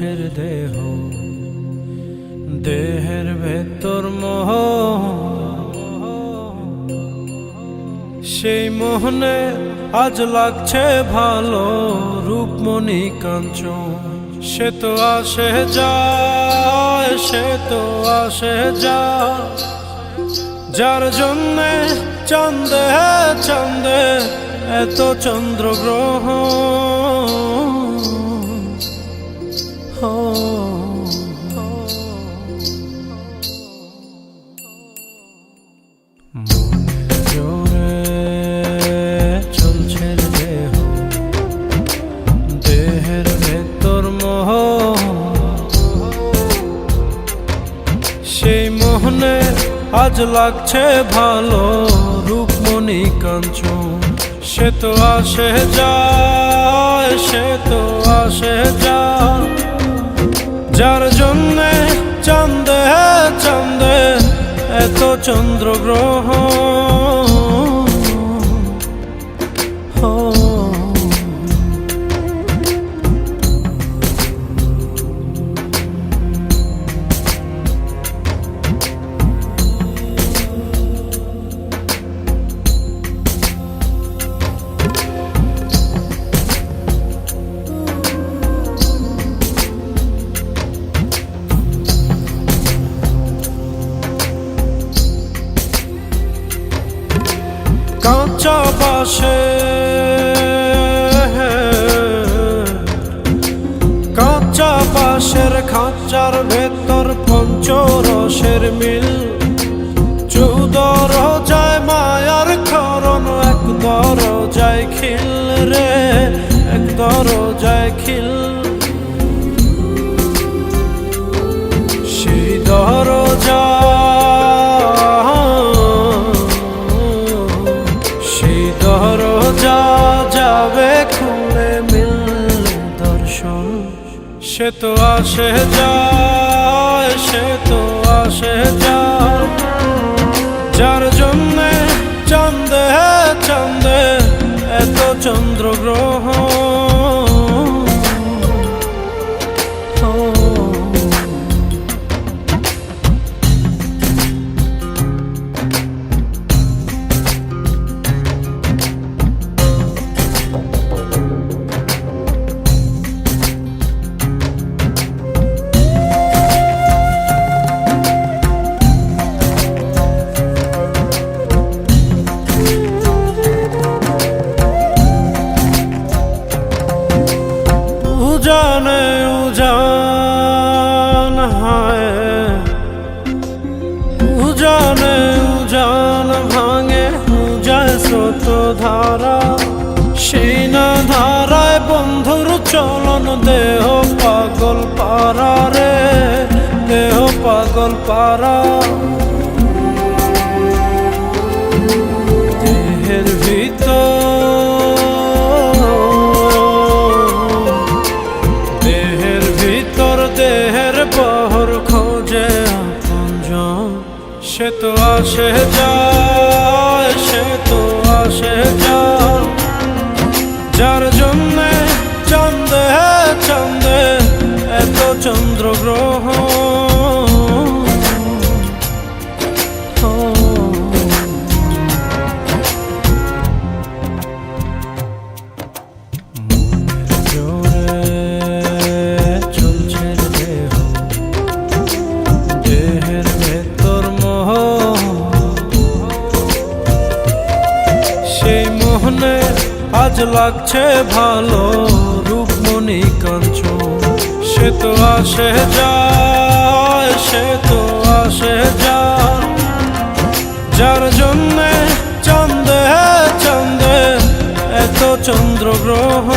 চলছে দেহ, দেহের ভেতর মোহ, সেই মোহনে আজ লাগছে ভালো রূপমণি কাঞ্চন। সে তো আসে যায়, সে তো আসে যায়, যার জন্যে চাঁদে চাঁদে এত চন্দ্রগ্রহ। জোরে চলছে দেহ, দেহের ভেতর মোহ, সেই মোহনে আজ লাগছে ভালো রূপমণি কাঞ্চন। সে তো আসে যায়, সে তো আসে যায়, যার জন্যে চাঁদে চাঁদে এত চন্দ্রগ্রহ। কাঁচা বাসে কাঁচা বাসের খাঁচার ভেতর পঞ্চরসের মিল, 14 রোজায় মায়ার খরণ, এক দরজায় খিল রে, এক দরজায় খিল। সেই দরজা দরজা যাবে খুলে মিললে দর্শন। সে তো আসে যায়, সে তো আসে যায়, যার জন্যে চাঁদে চাঁদে এত চন্দ্রগ্রহ। উজানে উজান হায়, উজানে উজান ভাঙে উজায় স্রোত ধারা, সেই না ধারায় বন্ধুর চলন। দেহ পাগল পারা রে, দেহ পাগল পারা। দেহের ভিতর দেহের বহর খোঁজে আপনজন। সে তো আসে যায়, সে তো আসে যায়, যার জন্যে চাঁদে চাঁদে এত চন্দ্রগ্রহ। আজ লাগছে ভালো রূপমণি কাঞ্চন। সে তো আসে যায়, সে তো আসে যায়, যার জন্যে চাঁদে চাঁদে এত চন্দ্রগ্রহ।